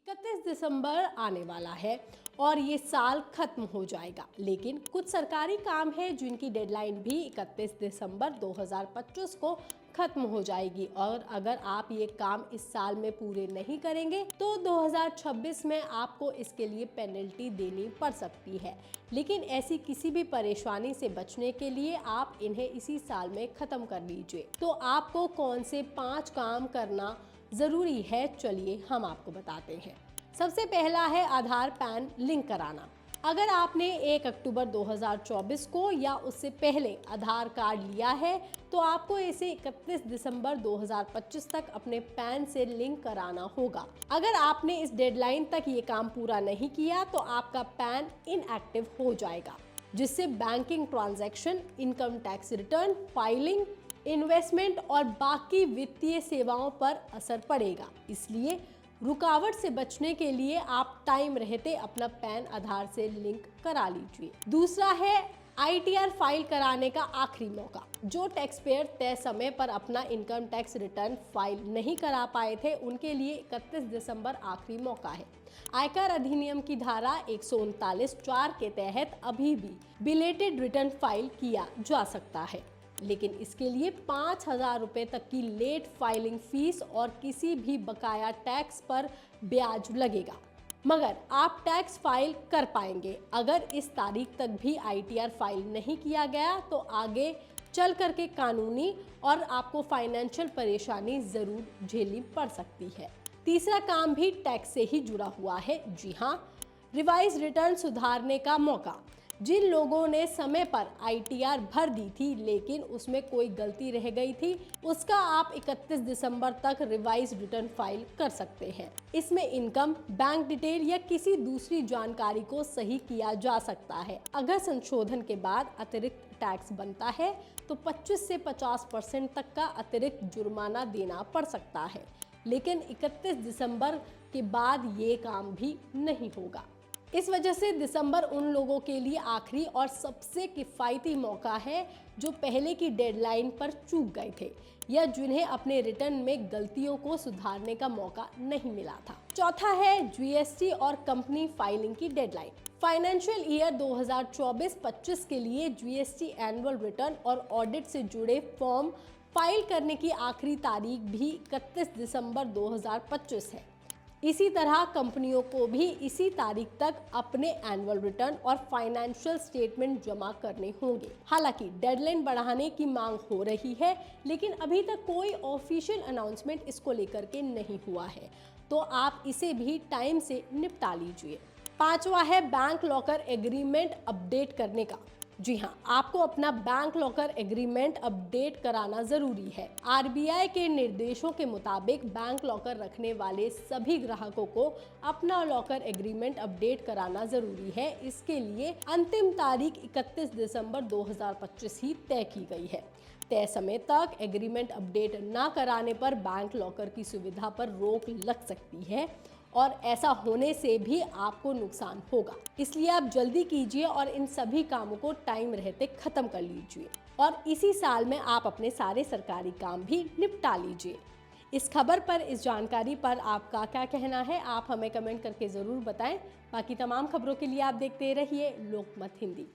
31 दिसंबर आने वाला है और ये साल खत्म हो जाएगा, लेकिन कुछ सरकारी काम है जिनकी डेडलाइन भी 31 दिसंबर 2025 को खत्म हो जाएगी और अगर आप ये काम इस साल में पूरे नहीं करेंगे तो 2026 में आपको इसके लिए पेनल्टी देनी पड़ सकती है। लेकिन ऐसी किसी भी परेशानी से बचने के लिए आप इन्हें इसी साल में खत्म कर लीजिए। तो आपको कौन से 5 काम करना जरूरी है, चलिए हम आपको बताते हैं। सबसे पहला है आधार पैन लिंक कराना। अगर आपने 1 अक्टूबर 2024 को या उससे पहले आधार कार्ड लिया है तो आपको इसे 31 दिसंबर 2025 तक अपने पैन से लिंक कराना होगा। अगर आपने इस डेडलाइन तक ये काम पूरा नहीं किया तो आपका पैन इनएक्टिव हो जाएगा, जिससे banking transaction, income tax return filing, investment और बाकी वित्तीय सेवाओं पर असर पड़ेगा। इसलिए रुकावट से बचने के लिए आप टाइम रहते अपना पैन आधार से लिंक करा लीजिए। दूसरा है ITR फाइल कराने का आखिरी मौका। जो टैक्स पेयर तय समय पर अपना इनकम टैक्स रिटर्न फाइल नहीं करा पाए थे, उनके लिए 31 दिसंबर आखिरी मौका है। आयकर अधिनियम की धारा 139(4) के तहत अभी भी बिलेटेड रिटर्न फाइल किया जा सकता है, लेकिन इसके लिए 5,000 रुपये तक की लेट फाइलिंग फीस और किसी भी बकाया टैक्स पर ब्याज लगेगा। मगर आप टैक्स फाइल कर पाएंगे। अगर इस तारीख तक भी ITR फाइल नहीं किया गया तो आगे चल करके कानूनी और आपको फाइनेंशियल परेशानी जरूर झेलनी पड़ सकती है। तीसरा काम भी टैक्स से ही जुड़ा हुआ है। जी हाँ, रिवाइज रिटर्न सुधारने का मौका। जिन लोगों ने समय पर ITR भर दी थी लेकिन उसमें कोई गलती रह गई थी, उसका आप 31 दिसंबर तक रिवाइज रिटर्न फाइल कर सकते हैं। इसमें इनकम, बैंक डिटेल या किसी दूसरी जानकारी को सही किया जा सकता है। अगर संशोधन के बाद अतिरिक्त टैक्स बनता है तो 25 से 50% तक का अतिरिक्त जुर्माना देना पड़ सकता है, लेकिन 31 दिसंबर के बाद ये काम भी नहीं होगा। इस वजह से दिसंबर उन लोगों के लिए आखिरी और सबसे किफ़ायती मौका है जो पहले की डेडलाइन पर चूक गए थे या जिन्हें अपने रिटर्न में गलतियों को सुधारने का मौका नहीं मिला था। चौथा है GST और कंपनी फाइलिंग की डेडलाइन। फाइनेंशियल ईयर 2024-25 के लिए GST एनुअल रिटर्न और ऑडिट से जुड़े फॉर्म फाइल करने की आखिरी तारीख भी 31 दिसंबर 2025 है। इसी तरह कंपनियों को भी इसी तारीख तक अपने एनुअल रिटर्न और फाइनेंशियल स्टेटमेंट जमा करने होंगे। हालांकि डेडलाइन बढ़ाने की मांग हो रही है, लेकिन अभी तक कोई ऑफिशियल अनाउंसमेंट इसको लेकर के नहीं हुआ है, तो आप इसे भी टाइम से निपटा लीजिए। पांचवा है बैंक लॉकर एग्रीमेंट अपडेट करने का। जी हाँ, आपको अपना बैंक लॉकर एग्रीमेंट अपडेट कराना जरूरी है। RBI के निर्देशों के मुताबिक बैंक लॉकर रखने वाले सभी ग्राहकों को अपना लॉकर एग्रीमेंट अपडेट कराना जरूरी है। इसके लिए अंतिम तारीख 31 दिसंबर 2025 ही तय की गई है। तय समय तक एग्रीमेंट अपडेट न कराने पर बैंक लॉकर की सुविधा पर रोक लग सकती है और ऐसा होने से भी आपको नुकसान होगा। इसलिए आप जल्दी कीजिए और इन सभी कामों को टाइम रहते खत्म कर लीजिए और इसी साल में आप अपने सारे सरकारी काम भी निपटा लीजिए। इस खबर पर, इस जानकारी पर आपका क्या कहना है, आप हमें कमेंट करके ज़रूर बताएं। बाकी तमाम खबरों के लिए आप देखते रहिए लोकमत हिंदी।